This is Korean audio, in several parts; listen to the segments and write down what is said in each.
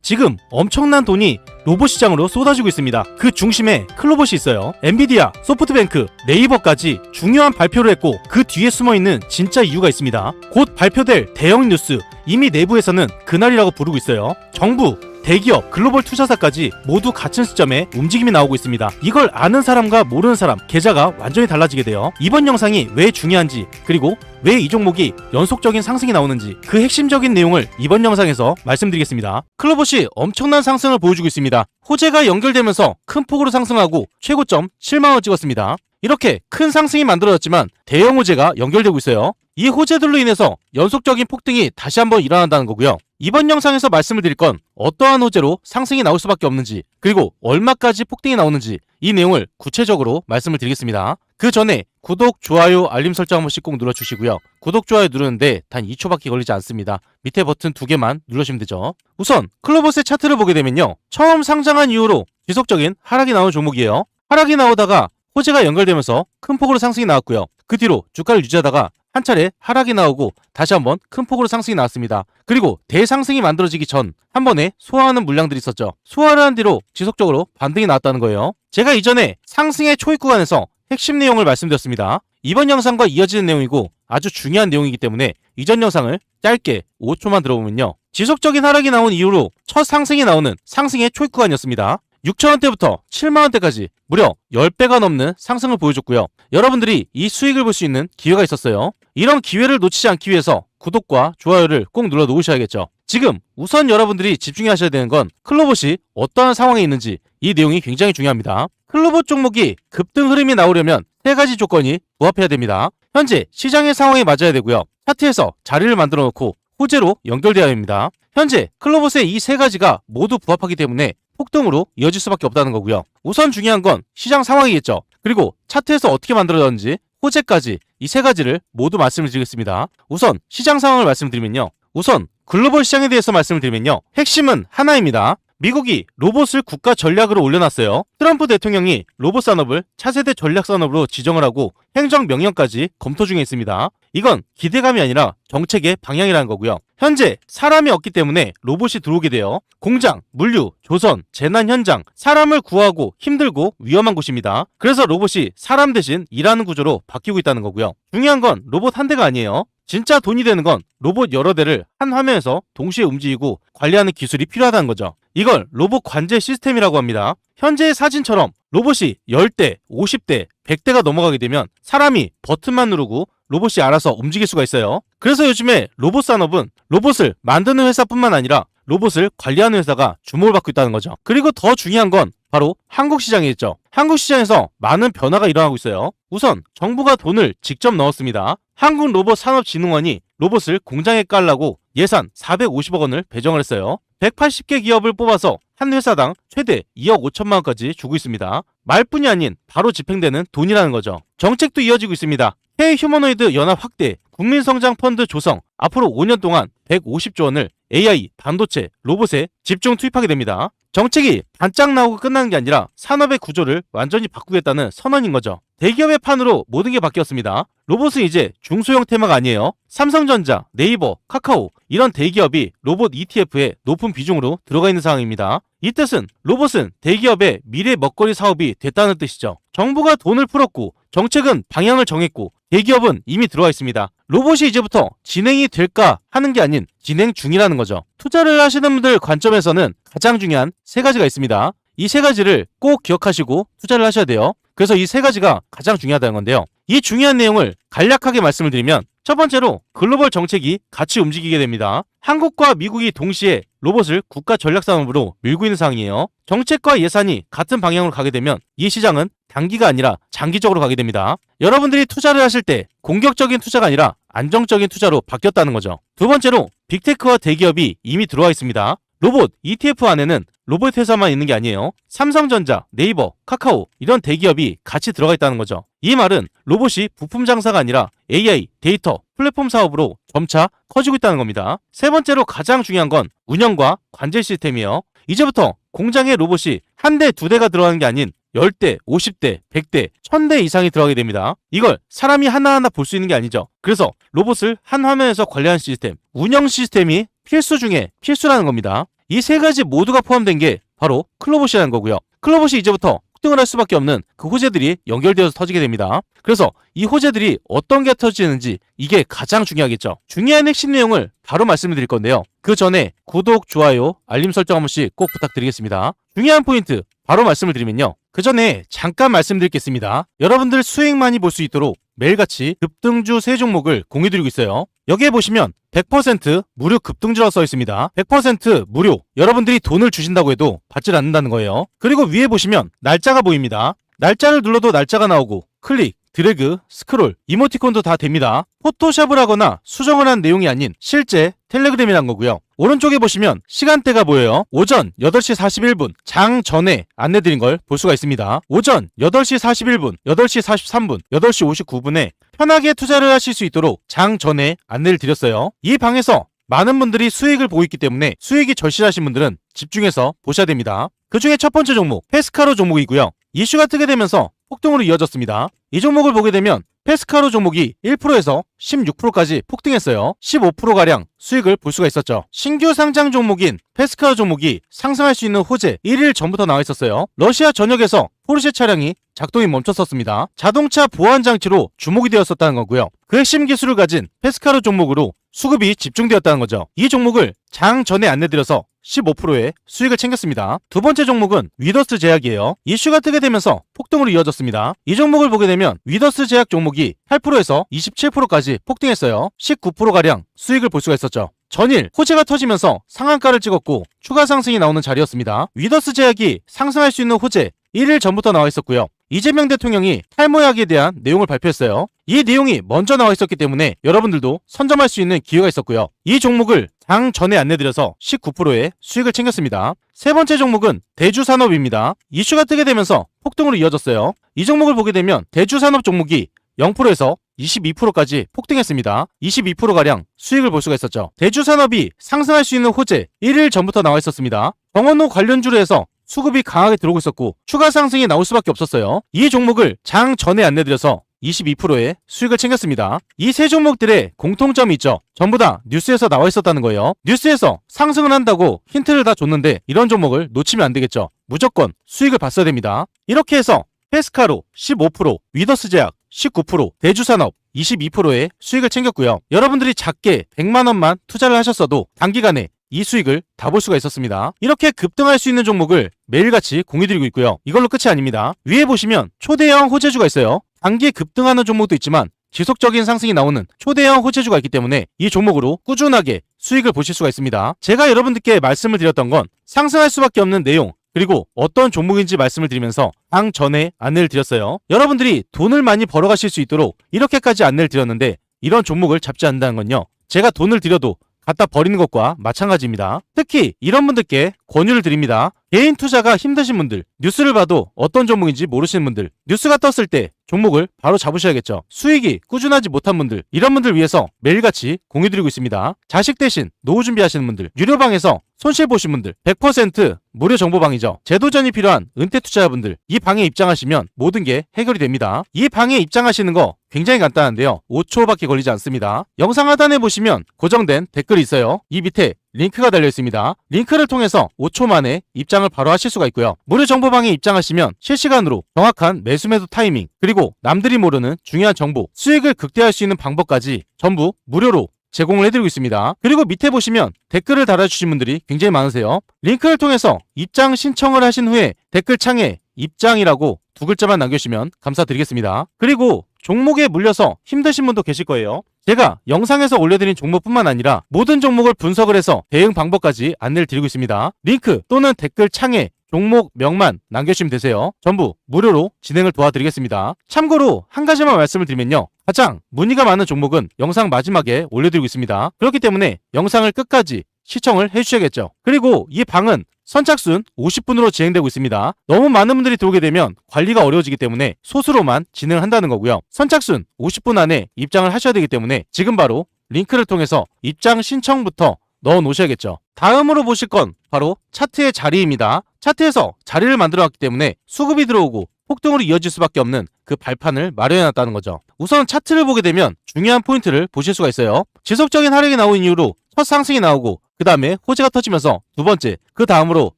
지금 엄청난 돈이 로봇 시장으로 쏟아지고 있습니다. 그 중심에 클로봇이 있어요. 엔비디아, 소프트뱅크, 네이버까지 중요한 발표를 했고 그 뒤에 숨어있는 진짜 이유가 있습니다. 곧 발표될 대형 뉴스, 이미 내부에서는 그날이라고 부르고 있어요. 정부, 대기업, 글로벌 투자사까지 모두 같은 시점에 움직임이 나오고 있습니다. 이걸 아는 사람과 모르는 사람, 계좌가 완전히 달라지게 돼요. 이번 영상이 왜 중요한지, 그리고 왜 이 종목이 연속적인 상승이 나오는지 그 핵심적인 내용을 이번 영상에서 말씀드리겠습니다. 클로봇이 엄청난 상승을 보여주고 있습니다. 호재가 연결되면서 큰 폭으로 상승하고 최고점 7만원 찍었습니다. 이렇게 큰 상승이 만들어졌지만 대형 호재가 연결되고 있어요. 이 호재들로 인해서 연속적인 폭등이 다시 한번 일어난다는 거고요. 이번 영상에서 말씀을 드릴 건 어떠한 호재로 상승이 나올 수밖에 없는지, 그리고 얼마까지 폭등이 나오는지 이 내용을 구체적으로 말씀을 드리겠습니다. 그 전에 구독, 좋아요, 알림 설정 한 번씩 꼭 눌러주시고요. 구독, 좋아요 누르는데 단 2초밖에 걸리지 않습니다. 밑에 버튼 2개만 누르시면 되죠. 우선 클로봇의 차트를 보게 되면요, 처음 상장한 이후로 지속적인 하락이 나온 종목이에요. 하락이 나오다가 호재가 연결되면서 큰 폭으로 상승이 나왔고요. 그 뒤로 주가를 유지하다가 한 차례 하락이 나오고 다시 한번 큰 폭으로 상승이 나왔습니다. 그리고 대상승이 만들어지기 전 한 번에 소화하는 물량들이 있었죠. 소화를 한 뒤로 지속적으로 반등이 나왔다는 거예요. 제가 이전에 상승의 초입 구간에서 핵심 내용을 말씀드렸습니다. 이번 영상과 이어지는 내용이고 아주 중요한 내용이기 때문에 이전 영상을 짧게 5초만 들어보면요, 지속적인 하락이 나온 이후로 첫 상승이 나오는 상승의 초입 구간이었습니다. 6,000원대부터 7만원대까지 무려 10배가 넘는 상승을 보여줬고요. 여러분들이 이 수익을 볼 수 있는 기회가 있었어요. 이런 기회를 놓치지 않기 위해서 구독과 좋아요를 꼭 눌러 놓으셔야겠죠. 지금 우선 여러분들이 집중하셔야 되는 건 클로봇이 어떠한 상황에 있는지, 이 내용이 굉장히 중요합니다. 클로봇 종목이 급등 흐름이 나오려면 3가지 조건이 부합해야 됩니다. 현재 시장의 상황에 맞아야 되고요. 차트에서 자리를 만들어 놓고 호재로 연결되어야 합니다. 현재 클로봇의 이 3가지가 모두 부합하기 때문에 폭등으로 이어질 수밖에 없다는 거고요. 우선 중요한 건 시장 상황이겠죠. 그리고 차트에서 어떻게 만들어졌는지, 호재까지 이 3가지를 모두 말씀을 드리겠습니다. 우선 시장 상황을 말씀드리면요, 우선 글로벌 시장에 대해서 말씀을 드리면요, 핵심은 하나입니다. 미국이 로봇을 국가 전략으로 올려놨어요. 트럼프 대통령이 로봇 산업을 차세대 전략 산업으로 지정을 하고 행정명령까지 검토 중에 있습니다. 이건 기대감이 아니라 정책의 방향이라는 거고요. 현재 사람이 없기 때문에 로봇이 들어오게 돼요. 공장, 물류, 조선, 재난 현장, 사람을 구하고 힘들고 위험한 곳입니다. 그래서 로봇이 사람 대신 일하는 구조로 바뀌고 있다는 거고요. 중요한 건 로봇 한 대가 아니에요. 진짜 돈이 되는 건 로봇 여러 대를 한 화면에서 동시에 움직이고 관리하는 기술이 필요하다는 거죠. 이걸 로봇 관제 시스템이라고 합니다. 현재의 사진처럼 로봇이 10대, 50대, 100대가 넘어가게 되면 사람이 버튼만 누르고 로봇이 알아서 움직일 수가 있어요. 그래서 요즘에 로봇 산업은 로봇을 만드는 회사뿐만 아니라 로봇을 관리하는 회사가 주목을 받고 있다는 거죠. 그리고 더 중요한 건 바로 한국 시장이겠죠. 한국 시장에서 많은 변화가 일어나고 있어요. 우선 정부가 돈을 직접 넣었습니다. 한국로봇산업진흥원이 로봇을 공장에 깔라고 예산 450억 원을 배정을 했어요. 180개 기업을 뽑아서 한 회사당 최대 2억 5천만 원까지 주고 있습니다. 말뿐이 아닌 바로 집행되는 돈이라는 거죠. 정책도 이어지고 있습니다. 해외 휴머노이드 연합 확대, 국민성장펀드 조성, 앞으로 5년 동안 150조 원을 AI, 반도체, 로봇에 집중 투입하게 됩니다. 정책이 반짝 나오고 끝나는 게 아니라 산업의 구조를 완전히 바꾸겠다는 선언인 거죠. 대기업의 판으로 모든 게 바뀌었습니다. 로봇은 이제 중소형 테마가 아니에요. 삼성전자, 네이버, 카카오 이런 대기업이 로봇 ETF에 높은 비중으로 들어가 있는 상황입니다. 이 뜻은 로봇은 대기업의 미래 먹거리 사업이 됐다는 뜻이죠. 정부가 돈을 풀었고 정책은 방향을 정했고 대기업은 이미 들어와 있습니다. 로봇이 이제부터 진행이 될까 하는 게 아닌 진행 중이라는 거죠. 투자를 하시는 분들 관점에서는 가장 중요한 3가지가 있습니다. 이 3가지를 꼭 기억하시고 투자를 하셔야 돼요. 그래서 이 3가지가 가장 중요하다는 건데요. 이 중요한 내용을 간략하게 말씀을 드리면, 첫 번째로 글로벌 정책이 같이 움직이게 됩니다. 한국과 미국이 동시에 로봇을 국가 전략산업으로 밀고 있는 상황이에요. 정책과 예산이 같은 방향으로 가게 되면 이 시장은 단기가 아니라 장기적으로 가게 됩니다. 여러분들이 투자를 하실 때 공격적인 투자가 아니라 안정적인 투자로 바뀌었다는 거죠. 두 번째로 빅테크와 대기업이 이미 들어와 있습니다. 로봇 ETF 안에는 로봇 회사만 있는 게 아니에요. 삼성전자, 네이버, 카카오 이런 대기업이 같이 들어가 있다는 거죠. 이 말은 로봇이 부품 장사가 아니라 AI, 데이터, 플랫폼 사업으로 점차 커지고 있다는 겁니다. 세 번째로 가장 중요한 건 운영과 관제 시스템이에요. 이제부터 공장에 로봇이 한 대, 2대가 들어가는 게 아닌 10대, 50대, 100대, 1000대 이상이 들어가게 됩니다. 이걸 사람이 하나하나 볼 수 있는 게 아니죠. 그래서 로봇을 한 화면에서 관리하는 시스템, 운영 시스템이 필수 중에 필수라는 겁니다. 이 세 가지 모두가 포함된 게 바로 클로봇이라는 거고요. 클로봇이 이제부터 폭등을 할 수밖에 없는 그 호재들이 연결되어서 터지게 됩니다. 그래서 이 호재들이 어떤 게 터지는지 이게 가장 중요하겠죠. 중요한 핵심 내용을 바로 말씀을 드릴 건데요. 그 전에 구독, 좋아요, 알림 설정 한 번씩 꼭 부탁드리겠습니다. 중요한 포인트 바로 말씀을 드리면요. 그 전에 잠깐 말씀드릴 게 있습니다. 여러분들 수익 많이 볼 수 있도록 매일같이 급등주 3종목을 공유드리고 있어요. 여기에 보시면 100% 무료 급등주라고 써 있습니다. 100% 무료. 여러분들이 돈을 주신다고 해도 받질 않는다는 거예요. 그리고 위에 보시면 날짜가 보입니다. 날짜를 눌러도 날짜가 나오고 클릭, 드래그, 스크롤, 이모티콘도 다 됩니다. 포토샵을 하거나 수정을 한 내용이 아닌 실제 텔레그램이란 거고요. 오른쪽에 보시면 시간대가 보여요. 오전 8시 41분 장 전에 안내드린 걸 볼 수가 있습니다. 오전 8시 41분, 8시 43분, 8시 59분에 편하게 투자를 하실 수 있도록 장 전에 안내를 드렸어요. 이 방에서 많은 분들이 수익을 보고 있기 때문에 수익이 절실하신 분들은 집중해서 보셔야 됩니다. 그 중에 첫 번째 종목 페스카로 종목이고요. 이슈가 뜨게 되면서 폭등으로 이어졌습니다. 이 종목을 보게 되면 페스카로 종목이 1%에서 16%까지 폭등했어요. 15%가량 수익을 볼 수가 있었죠. 신규 상장 종목인 페스카로 종목이 상승할 수 있는 호재 1일 전부터 나와 있었어요. 러시아 전역에서 포르쉐 차량이 작동이 멈췄었습니다. 자동차 보안 장치로 주목이 되었었다는 거고요. 그 핵심 기술을 가진 페스카로 종목으로 수급이 집중되었다는 거죠. 이 종목을 장 전에 안내드려서 15%의 수익을 챙겼습니다. 두 번째 종목은 위더스 제약이에요. 이슈가 뜨게 되면서 폭등으로 이어졌습니다. 이 종목을 보게 되면 위더스 제약 종목이 8%에서 27%까지 폭등했어요. 19%가량 수익을 볼 수가 있었죠. 전일 호재가 터지면서 상한가를 찍었고 추가 상승이 나오는 자리였습니다. 위더스 제약이 상승할 수 있는 호재 1일 전부터 나와 있었고요. 이재명 대통령이 탈모약에 대한 내용을 발표했어요. 이 내용이 먼저 나와 있었기 때문에 여러분들도 선점할 수 있는 기회가 있었고요. 이 종목을 장 전에 안내드려서 19%의 수익을 챙겼습니다. 세 번째 종목은 대주산업입니다. 이슈가 뜨게 되면서 폭등으로 이어졌어요. 이 종목을 보게 되면 대주산업 종목이 0%에서 22%까지 폭등했습니다. 22%가량 수익을 볼 수가 있었죠. 대주산업이 상승할 수 있는 호재 1일 전부터 나와 있었습니다. 정원호 관련주로 해서 수급이 강하게 들어오고 있었고 추가 상승이 나올 수밖에 없었어요. 이 종목을 장 전에 안내드려서 22%의 수익을 챙겼습니다. 이 세 종목들의 공통점이 있죠. 전부 다 뉴스에서 나와 있었다는 거예요. 뉴스에서 상승을 한다고 힌트를 다 줬는데 이런 종목을 놓치면 안 되겠죠. 무조건 수익을 봤어야 됩니다. 이렇게 해서 페스카로 15%, 위더스제약 19%, 대주산업 22%의 수익을 챙겼고요. 여러분들이 작게 100만원만 투자를 하셨어도 단기간에 이 수익을 다 볼 수가 있었습니다. 이렇게 급등할 수 있는 종목을 매일같이 공유드리고 있고요. 이걸로 끝이 아닙니다. 위에 보시면 초대형 호재주가 있어요. 단기 급등하는 종목도 있지만 지속적인 상승이 나오는 초대형 호재주가 있기 때문에 이 종목으로 꾸준하게 수익을 보실 수가 있습니다. 제가 여러분들께 말씀을 드렸던 건 상승할 수밖에 없는 내용 그리고 어떤 종목인지 말씀을 드리면서 장 전에 안내를 드렸어요. 여러분들이 돈을 많이 벌어가실 수 있도록 이렇게까지 안내를 드렸는데 이런 종목을 잡지 않는다는 건요. 제가 돈을 드려도 갖다 버리는 것과 마찬가지입니다. 특히 이런 분들께 권유를 드립니다. 개인 투자가 힘드신 분들, 뉴스를 봐도 어떤 종목인지 모르시는 분들, 뉴스가 떴을 때 종목을 바로 잡으셔야겠죠. 수익이 꾸준하지 못한 분들, 이런 분들 위해서 매일같이 공유드리고 있습니다. 자식 대신 노후 준비하시는 분들, 유료방에서 손실 보신 분들, 100% 무료 정보방이죠. 재도전이 필요한 은퇴 투자자분들, 이 방에 입장하시면 모든 게 해결이 됩니다. 이 방에 입장하시는 거 굉장히 간단한데요. 5초밖에 걸리지 않습니다. 영상 하단에 보시면 고정된 댓글이 있어요. 이 밑에 링크가 달려 있습니다. 링크를 통해서 5초 만에 입장을 바로 하실 수가 있고요. 무료 정보방에 입장하시면 실시간으로 정확한 매수 타이밍, 그리고 남들이 모르는 중요한 정보, 수익을 극대화할 수 있는 방법까지 전부 무료로 제공을 해드리고 있습니다. 그리고 밑에 보시면 댓글을 달아주신 분들이 굉장히 많으세요. 링크를 통해서 입장 신청을 하신 후에 댓글창에 입장이라고 2글자만 남겨주시면 감사드리겠습니다. 그리고 종목에 물려서 힘드신 분도 계실 거예요. 제가 영상에서 올려드린 종목뿐만 아니라 모든 종목을 분석을 해서 대응 방법까지 안내를 드리고 있습니다. 링크 또는 댓글 창에 종목명만 남겨주시면 되세요. 전부 무료로 진행을 도와드리겠습니다. 참고로 한 가지만 말씀을 드리면요. 가장 문의가 많은 종목은 영상 마지막에 올려드리고 있습니다. 그렇기 때문에 영상을 끝까지 시청을 해주셔야겠죠. 그리고 이 방은 선착순 50분으로 진행되고 있습니다. 너무 많은 분들이 들어오게 되면 관리가 어려워지기 때문에 소수로만 진행을 한다는 거고요. 선착순 50분 안에 입장을 하셔야 되기 때문에 지금 바로 링크를 통해서 입장 신청부터 넣어 놓으셔야겠죠. 다음으로 보실 건 바로 차트의 자리입니다. 차트에서 자리를 만들어 놨기 때문에 수급이 들어오고 폭등으로 이어질 수밖에 없는 그 발판을 마련해 놨다는 거죠. 우선 차트를 보게 되면 중요한 포인트를 보실 수가 있어요. 지속적인 하락이 나온 이후로 첫 상승이 나오고 그 다음에 호재가 터지면서 두 번째, 그 다음으로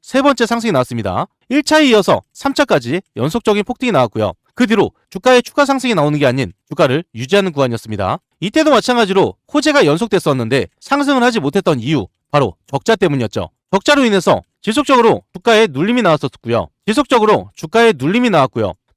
세 번째 상승이 나왔습니다. 1차에 이어서 3차까지 연속적인 폭등이 나왔고요. 그 뒤로 주가의 추가 상승이 나오는 게 아닌 주가를 유지하는 구간이었습니다. 이때도 마찬가지로 호재가 연속됐었는데 상승을 하지 못했던 이유, 바로 적자 때문이었죠. 적자로 인해서 지속적으로 주가에 눌림이 나왔었고요.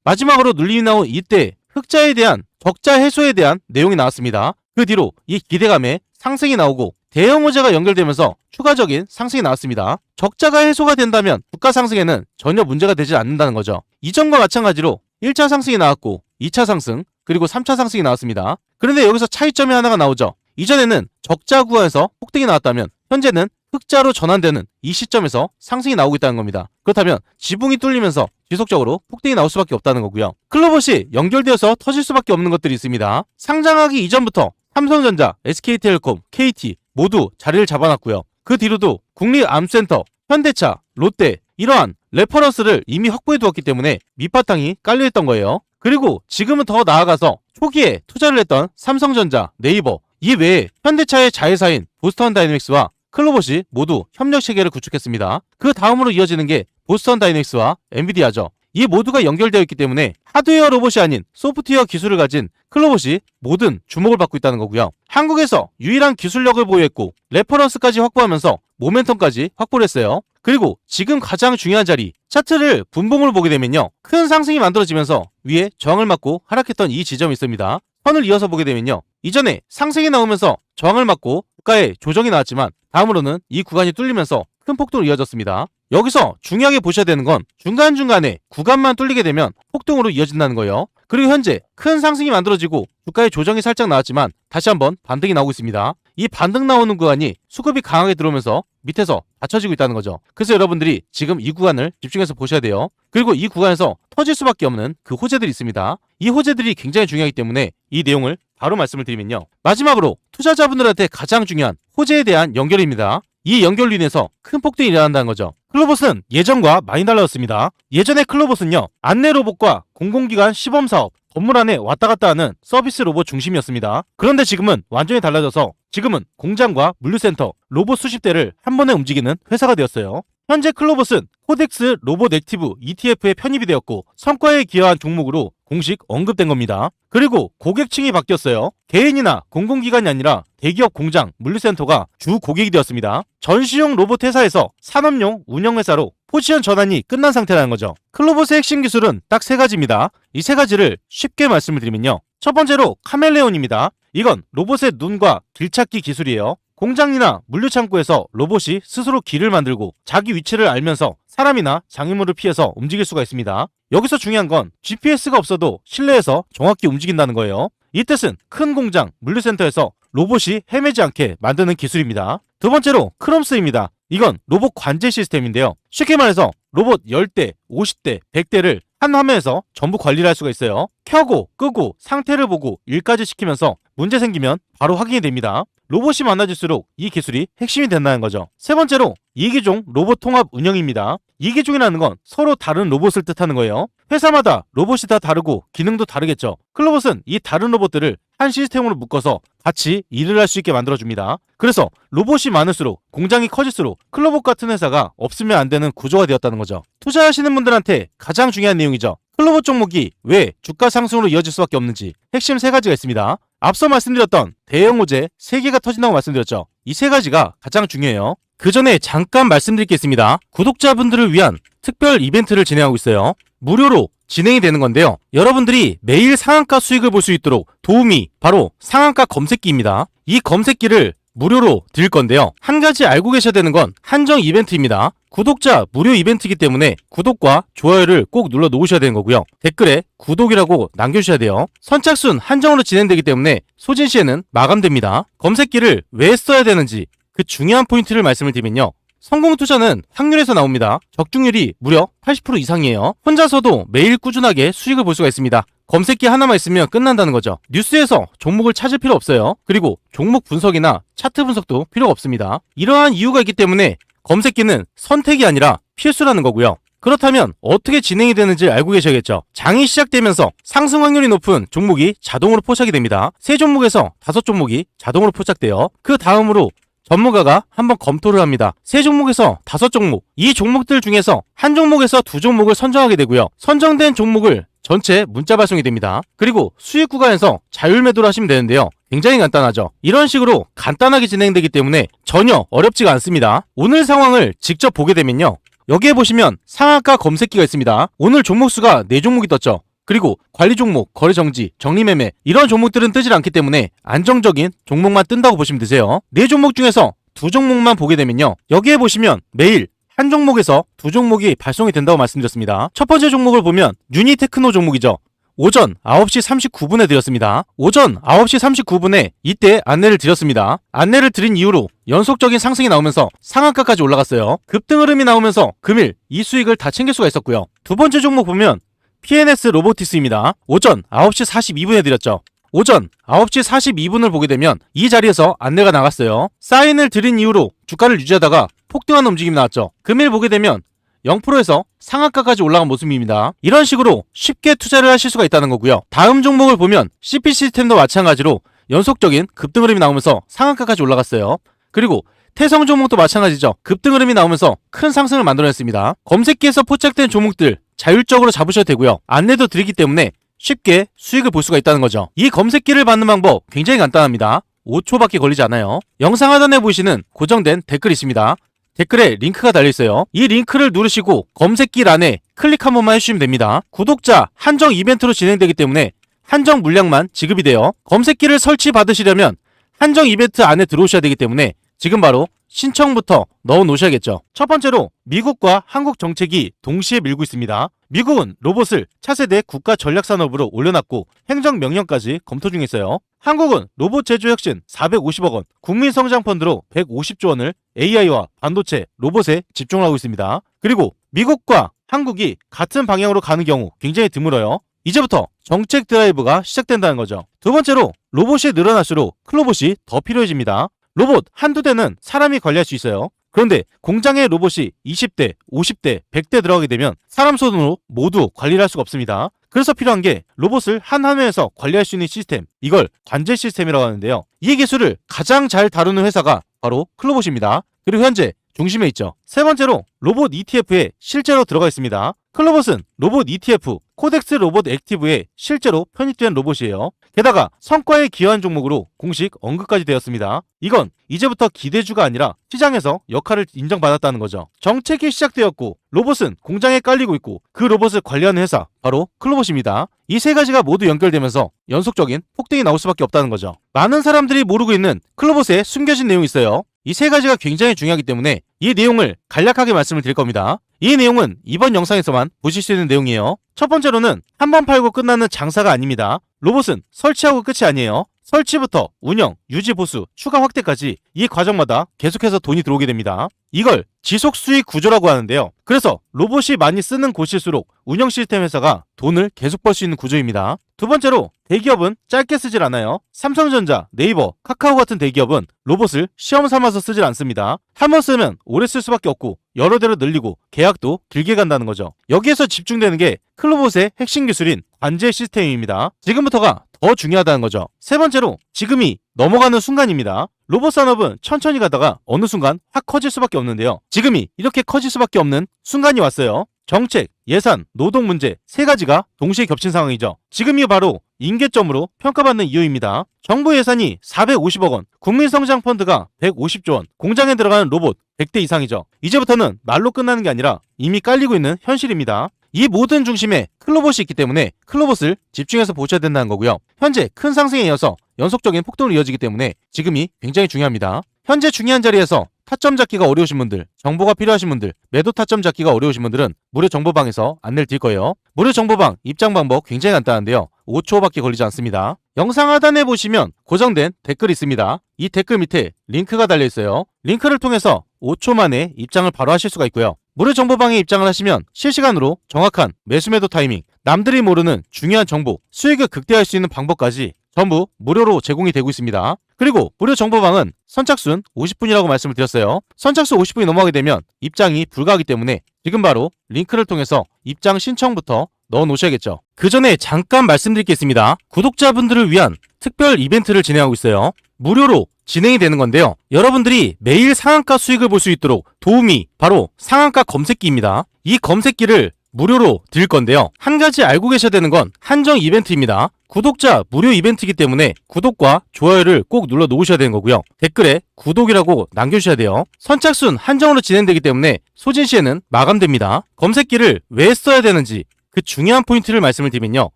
마지막으로 눌림이 나온 이때 흑자에 대한 적자 해소에 대한 내용이 나왔습니다. 그 뒤로 이 기대감에 상승이 나오고 대형 호재가 연결되면서 추가적인 상승이 나왔습니다. 적자가 해소가 된다면 주가 상승에는 전혀 문제가 되지 않는다는 거죠. 이전과 마찬가지로 1차 상승이 나왔고 2차 상승, 그리고 3차 상승이 나왔습니다. 그런데 여기서 차이점이 하나가 나오죠. 이전에는 적자 구간에서 폭등이 나왔다면 현재는 흑자로 전환되는 이 시점에서 상승이 나오고 있다는 겁니다. 그렇다면 지붕이 뚫리면서 지속적으로 폭등이 나올 수밖에 없다는 거고요. 클로봇이 연결되어서 터질 수밖에 없는 것들이 있습니다. 상장하기 이전부터 삼성전자, SK텔레콤, KT 모두 자리를 잡아놨고요. 그 뒤로도 국립암센터, 현대차, 롯데 이러한 레퍼런스를 이미 확보해 두었기 때문에 밑바탕이 깔려있던 거예요. 그리고 지금은 더 나아가서 초기에 투자를 했던 삼성전자, 네이버 이 외에 현대차의 자회사인 보스턴 다이내믹스와 클로봇이 모두 협력 체계를 구축했습니다. 그 다음으로 이어지는 게 보스턴 다이내믹스와 엔비디아죠. 이 모두가 연결되어 있기 때문에 하드웨어 로봇이 아닌 소프트웨어 기술을 가진 클로봇이 모든 주목을 받고 있다는 거고요. 한국에서 유일한 기술력을 보유했고 레퍼런스까지 확보하면서 모멘텀까지 확보를 했어요. 그리고 지금 가장 중요한 자리, 차트를 분봉으로 보게 되면요, 큰 상승이 만들어지면서 위에 저항을 맞고 하락했던 이 지점이 있습니다. 선을 이어서 보게 되면요, 이전에 상승이 나오면서 저항을 맞고 주가에 조정이 나왔지만 다음으로는 이 구간이 뚫리면서 큰 폭등으로 이어졌습니다. 여기서 중요하게 보셔야 되는 건 중간중간에 구간만 뚫리게 되면 폭등으로 이어진다는 거예요. 그리고 현재 큰 상승이 만들어지고 주가의 조정이 살짝 나왔지만 다시 한번 반등이 나오고 있습니다. 이 반등 나오는 구간이 수급이 강하게 들어오면서 밑에서 받쳐지고 있다는 거죠. 그래서 여러분들이 지금 이 구간을 집중해서 보셔야 돼요. 그리고 이 구간에서 터질 수밖에 없는 그 호재들이 있습니다. 이 호재들이 굉장히 중요하기 때문에 이 내용을 바로 말씀을 드리면요, 마지막으로 투자자분들한테 가장 중요한 호재에 대한 연결입니다. 이 연결로 인해서 큰 폭등이 일어난다는 거죠. 클로봇은 예전과 많이 달라졌습니다. 예전에 클로봇은요, 안내 로봇과 공공기관 시범사업, 건물 안에 왔다 갔다 하는 서비스 로봇 중심이었습니다. 그런데 지금은 완전히 달라져서 지금은 공장과 물류센터, 로봇 수십 대를 한 번에 움직이는 회사가 되었어요. 현재 클로봇은 코덱스 로봇 액티브 ETF에 편입이 되었고 성과에 기여한 종목으로 공식 언급된 겁니다. 그리고 고객층이 바뀌었어요. 개인이나 공공기관이 아니라 대기업 공장, 물류센터가 주 고객이 되었습니다. 전시용 로봇 회사에서 산업용 운영회사로 포지션 전환이 끝난 상태라는 거죠. 클로봇의 핵심 기술은 딱 세 가지입니다. 이 세 가지를 쉽게 말씀을 드리면요, 첫 번째로 카멜레온입니다. 이건 로봇의 눈과 길찾기 기술이에요. 공장이나 물류창고에서 로봇이 스스로 길을 만들고 자기 위치를 알면서 사람이나 장애물을 피해서 움직일 수가 있습니다. 여기서 중요한 건 GPS가 없어도 실내에서 정확히 움직인다는 거예요. 이 뜻은 큰 공장, 물류센터에서 로봇이 헤매지 않게 만드는 기술입니다. 두 번째로 크롬스입니다. 이건 로봇 관제 시스템인데요. 쉽게 말해서 로봇 10대, 50대, 100대를 한 화면에서 전부 관리를 할 수가 있어요. 켜고 끄고 상태를 보고 일까지 시키면서 문제 생기면 바로 확인이 됩니다. 로봇이 많아질수록 이 기술이 핵심이 된다는 거죠. 세 번째로 이기종 로봇 통합 운영입니다. 이기종이라는 건 서로 다른 로봇을 뜻하는 거예요. 회사마다 로봇이 다 다르고 기능도 다르겠죠. 클로봇은 이 다른 로봇들을 한 시스템으로 묶어서 같이 일을 할 수 있게 만들어줍니다. 그래서 로봇이 많을수록, 공장이 커질수록 클로봇 같은 회사가 없으면 안 되는 구조가 되었다는 거죠. 투자하시는 분들한테 가장 중요한 내용이죠. 클로봇 종목이 왜 주가 상승으로 이어질 수밖에 없는지 핵심 세 가지가 있습니다. 앞서 말씀드렸던 대형 호재 3개가 터진다고 말씀드렸죠. 이 세 가지가 가장 중요해요. 그 전에 잠깐 말씀드릴 게 있습니다. 구독자분들을 위한 특별 이벤트를 진행하고 있어요. 무료로 진행이 되는 건데요, 여러분들이 매일 상한가 수익을 볼 수 있도록 도움이 바로 상한가 검색기입니다. 이 검색기를 무료로 드릴 건데요, 한 가지 알고 계셔야 되는 건 한정 이벤트입니다. 구독자 무료 이벤트이기 때문에 구독과 좋아요를 꼭 눌러 놓으셔야 되는 거고요. 댓글에 구독이라고 남겨주셔야 돼요. 선착순 한정으로 진행되기 때문에 소진시에는 마감됩니다. 검색기를 왜 써야 되는지 그 중요한 포인트를 말씀을 드리면요, 성공 투자는 확률에서 나옵니다. 적중률이 무려 80% 이상이에요. 혼자서도 매일 꾸준하게 수익을 볼 수가 있습니다. 검색기 하나만 있으면 끝난다는 거죠. 뉴스에서 종목을 찾을 필요 없어요. 그리고 종목 분석이나 차트 분석도 필요가 없습니다. 이러한 이유가 있기 때문에 검색기는 선택이 아니라 필수라는 거고요. 그렇다면 어떻게 진행이 되는지 알고 계셔야겠죠. 장이 시작되면서 상승 확률이 높은 종목이 자동으로 포착이 됩니다. 3종목에서 5종목이 자동으로 포착돼요. 그 다음으로 전문가가 한번 검토를 합니다. 3종목에서 5종목, 이 종목들 중에서 한 종목에서 2종목을 선정하게 되고요. 선정된 종목을 전체 문자 발송이 됩니다. 그리고 수익 구간에서 자율 매도를 하시면 되는데요. 굉장히 간단하죠. 이런 식으로 간단하게 진행되기 때문에 전혀 어렵지가 않습니다. 오늘 상황을 직접 보게 되면요. 여기에 보시면 상한가 검색기가 있습니다. 오늘 종목 수가 4종목이 떴죠. 그리고 관리 종목, 거래 정지, 정리 매매 이런 종목들은 뜨질 않기 때문에 안정적인 종목만 뜬다고 보시면 되세요. 4종목 중에서 2종목만 보게 되면요. 여기에 보시면 매일 한 종목에서 2종목이 발송이 된다고 말씀드렸습니다. 첫 번째 종목을 보면 유니테크노 종목이죠. 오전 9시 39분에 드렸습니다. 오전 9시 39분에 이때 안내를 드렸습니다. 안내를 드린 이후로 연속적인 상승이 나오면서 상한가까지 올라갔어요. 급등 흐름이 나오면서 금일 이 수익을 다 챙길 수가 있었고요. 두 번째 종목 보면 PNS 로보티스입니다. 오전 9시 42분에 드렸죠. 오전 9시 42분을 보게 되면 이 자리에서 안내가 나갔어요. 사인을 드린 이후로 주가를 유지하다가 폭등하는 움직임이 나왔죠. 금일 보게 되면 0%에서 상한가까지 올라간 모습입니다. 이런 식으로 쉽게 투자를 하실 수가 있다는 거고요. 다음 종목을 보면 CP 시스템도 마찬가지로 연속적인 급등 흐름이 나오면서 상한가까지 올라갔어요. 그리고 태성 종목도 마찬가지죠. 급등 흐름이 나오면서 큰 상승을 만들어냈습니다. 검색기에서 포착된 종목들 자율적으로 잡으셔도 되고요. 안내도 드리기 때문에 쉽게 수익을 볼 수가 있다는 거죠. 이 검색기를 받는 방법 굉장히 간단합니다. 5초밖에 걸리지 않아요. 영상 하단에 보시는 고정된 댓글이 있습니다. 댓글에 링크가 달려있어요. 이 링크를 누르시고 검색길 안에 클릭 한 번만 해주시면 됩니다. 구독자 한정 이벤트로 진행되기 때문에 한정 물량만 지급이 돼요. 검색기를 설치 받으시려면 한정 이벤트 안에 들어오셔야 되기 때문에 지금 바로 신청부터 넣어 놓으셔야겠죠. 첫 번째로 미국과 한국 정책이 동시에 밀고 있습니다. 미국은 로봇을 차세대 국가 전략산업으로 올려놨고 행정명령까지 검토 중에 있어요. 한국은 로봇 제조 혁신 450억 원, 국민성장펀드로 150조 원을 AI와 반도체, 로봇에 집중하고 있습니다. 그리고 미국과 한국이 같은 방향으로 가는 경우 굉장히 드물어요. 이제부터 정책 드라이브가 시작된다는 거죠. 두 번째로 로봇이 늘어날수록 클로봇이 더 필요해집니다. 로봇 한두 대는 사람이 관리할 수 있어요. 그런데 공장에 로봇이 20대, 50대, 100대 들어가게 되면 사람 손으로 모두 관리를 할 수가 없습니다. 그래서 필요한 게 로봇을 한 화면에서 관리할 수 있는 시스템, 이걸 관제 시스템이라고 하는데요. 이 기술을 가장 잘 다루는 회사가 바로 클로봇입니다. 그리고 현재 중심에 있죠. 세 번째로 로봇 ETF에 실제로 들어가 있습니다. 클로봇은 로봇 ETF, 코덱스 로봇 액티브에 실제로 편입된 로봇이에요. 게다가 성과에 기여한 종목으로 공식 언급까지 되었습니다. 이건 이제부터 기대주가 아니라 시장에서 역할을 인정받았다는 거죠. 정책이 시작되었고 로봇은 공장에 깔리고 있고 그 로봇을 관리하는 회사 바로 클로봇입니다. 이 세 가지가 모두 연결되면서 연속적인 폭등이 나올 수밖에 없다는 거죠. 많은 사람들이 모르고 있는 클로봇에 숨겨진 내용이 있어요. 이 세 가지가 굉장히 중요하기 때문에 이 내용을 간략하게 말씀을 드릴 겁니다. 이 내용은 이번 영상에서만 보실 수 있는 내용이에요. 첫 번째로는 한 번 팔고 끝나는 장사가 아닙니다. 로봇은 설치하고 끝이 아니에요. 설치부터 운영, 유지 보수, 추가 확대까지 이 과정마다 계속해서 돈이 들어오게 됩니다. 이걸 지속 수익 구조라고 하는데요. 그래서 로봇이 많이 쓰는 곳일수록 운영 시스템 회사가 돈을 계속 벌 수 있는 구조입니다. 두 번째로 대기업은 짧게 쓰질 않아요. 삼성전자, 네이버, 카카오 같은 대기업은 로봇을 시험 삼아서 쓰질 않습니다. 한 번 쓰면 오래 쓸 수밖에 없고 여러 대로 늘리고 계약도 길게 간다는 거죠. 여기에서 집중되는 게 클로봇의 핵심 기술인 관제 시스템입니다. 지금부터가 더 중요하다는 거죠. 세 번째로 지금이 넘어가는 순간입니다. 로봇 산업은 천천히 가다가 어느 순간 확 커질 수밖에 없는데요. 지금이 이렇게 커질 수밖에 없는 순간이 왔어요. 정책, 예산, 노동 문제 세 가지가 동시에 겹친 상황이죠. 지금이 바로 임계점으로 평가받는 이유입니다. 정부 예산이 450억 원, 국민성장펀드가 150조 원, 공장에 들어가는 로봇 100대 이상이죠. 이제부터는 말로 끝나는 게 아니라 이미 깔리고 있는 현실입니다. 이 모든 중심에 클로봇이 있기 때문에 클로봇을 집중해서 보셔야 된다는 거고요. 현재 큰 상승에 이어서 연속적인 폭등으로 이어지기 때문에 지금이 굉장히 중요합니다. 현재 중요한 자리에서 타점 잡기가 어려우신 분들, 정보가 필요하신 분들, 매도 타점 잡기가 어려우신 분들은 무료 정보방에서 안내를 드릴 거예요. 무료 정보방 입장 방법 굉장히 간단한데요. 5초밖에 걸리지 않습니다. 영상 하단에 보시면 고정된 댓글이 있습니다. 이 댓글 밑에 링크가 달려 있어요. 링크를 통해서 5초 만에 입장을 바로 하실 수가 있고요. 무료 정보방에 입장을 하시면 실시간으로 정확한 매수매도 타이밍, 남들이 모르는 중요한 정보, 수익을 극대화할 수 있는 방법까지 전부 무료로 제공이 되고 있습니다. 그리고 무료 정보방은 선착순 50분이라고 말씀을 드렸어요. 선착순 50분이 넘어가게 되면 입장이 불가하기 때문에 지금 바로 링크를 통해서 입장 신청부터 넣어 놓으셔야겠죠. 그 전에 잠깐 말씀드릴 게 있습니다. 구독자분들을 위한 특별 이벤트를 진행하고 있어요. 무료로 진행이 되는 건데요. 여러분들이 매일 상한가 수익을 볼 수 있도록 도움이 바로 상한가 검색기입니다. 이 검색기를 무료로 드릴 건데요. 한 가지 알고 계셔야 되는 건 한정 이벤트입니다. 구독자 무료 이벤트이기 때문에 구독과 좋아요를 꼭 눌러 놓으셔야 되는 거고요. 댓글에 구독이라고 남겨주셔야 돼요. 선착순 한정으로 진행되기 때문에 소진 시에는 마감됩니다. 검색기를 왜 써야 되는지 그 중요한 포인트를 말씀을 드리면요.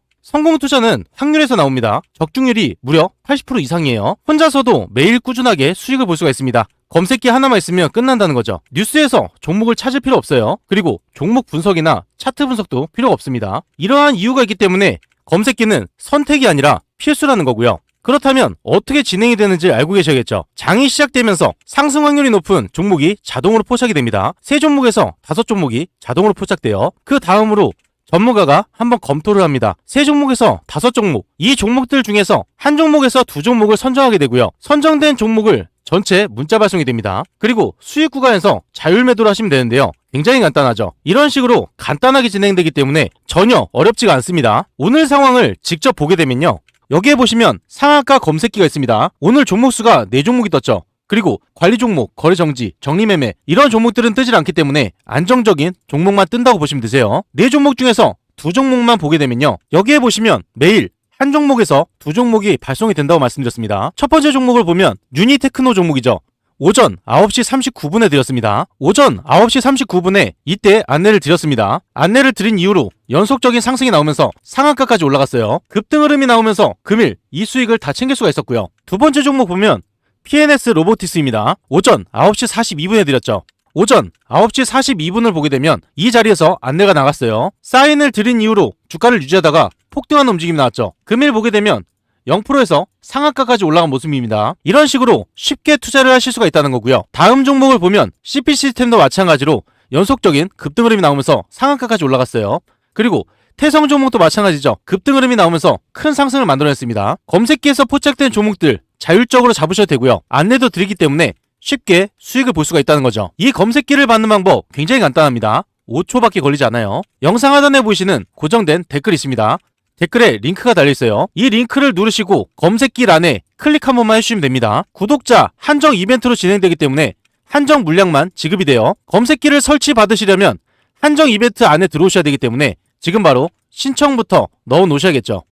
성공 투자는 확률에서 나옵니다. 적중률이 무려 80% 이상이에요. 혼자서도 매일 꾸준하게 수익을 볼 수가 있습니다. 검색기 하나만 있으면 끝난다는 거죠. 뉴스에서 종목을 찾을 필요 없어요. 그리고 종목 분석이나 차트 분석도 필요가 없습니다. 이러한 이유가 있기 때문에 검색기는 선택이 아니라 필수라는 거고요. 그렇다면 어떻게 진행이 되는지 알고 계셔야겠죠. 장이 시작되면서 상승 확률이 높은 종목이 자동으로 포착이 됩니다. 3종목에서 5종목이 자동으로 포착돼요. 그 다음으로 전문가가 한번 검토를 합니다. 3종목에서 5종목, 이 종목들 중에서 한 종목에서 2종목을 선정하게 되고요. 선정된 종목을 전체 문자 발송이 됩니다. 그리고 수익 구간에서 자율 매도를 하시면 되는데요. 굉장히 간단하죠. 이런 식으로 간단하게 진행되기 때문에 전혀 어렵지가 않습니다. 오늘 상황을 직접 보게 되면요. 여기에 보시면 상한가 검색기가 있습니다. 오늘 종목수가 4종목이 떴죠. 그리고 관리 종목, 거래 정지, 정리 매매 이런 종목들은 뜨질 않기 때문에 안정적인 종목만 뜬다고 보시면 되세요. 4종목 중에서 2종목만 보게 되면요. 여기에 보시면 매일 한 종목에서 2종목이 발송이 된다고 말씀드렸습니다. 첫 번째 종목을 보면 유니테크노 종목이죠. 오전 9시 39분에 드렸습니다. 오전 9시 39분에 이때 안내를 드렸습니다. 안내를 드린 이후로 연속적인 상승이 나오면서 상한가까지 올라갔어요. 급등 흐름이 나오면서 금일 이 수익을 다 챙길 수가 있었고요. 두 번째 종목 보면 PNS 로보티스입니다. 오전 9시 42분에 드렸죠. 오전 9시 42분을 보게 되면 이 자리에서 안내가 나갔어요. 사인을 드린 이후로 주가를 유지하다가 폭등하는 움직임이 나왔죠. 금일 보게 되면 0%에서 상한가까지 올라간 모습입니다. 이런 식으로 쉽게 투자를 하실 수가 있다는 거고요. 다음 종목을 보면 CP 시스템도 마찬가지로 연속적인 급등 흐름이 나오면서 상한가까지 올라갔어요. 그리고 태성 종목도 마찬가지죠. 급등 흐름이 나오면서 큰 상승을 만들어냈습니다. 검색기에서 포착된 종목들 자율적으로 잡으셔도 되고요. 안내도 드리기 때문에 쉽게 수익을 볼 수가 있다는 거죠. 이 검색기를 받는 방법 굉장히 간단합니다. 5초밖에 걸리지 않아요. 영상 하단에 보시는 고정된 댓글이 있습니다. 댓글에 링크가 달려있어요. 이 링크를 누르시고 검색기란에 클릭 한 번만 해주시면 됩니다. 구독자 한정 이벤트로 진행되기 때문에 한정 물량만 지급이 돼요. 검색기를 설치 받으시려면 한정 이벤트 안에 들어오셔야 되기 때문에 지금 바로 신청부터 넣어 놓으셔야겠죠.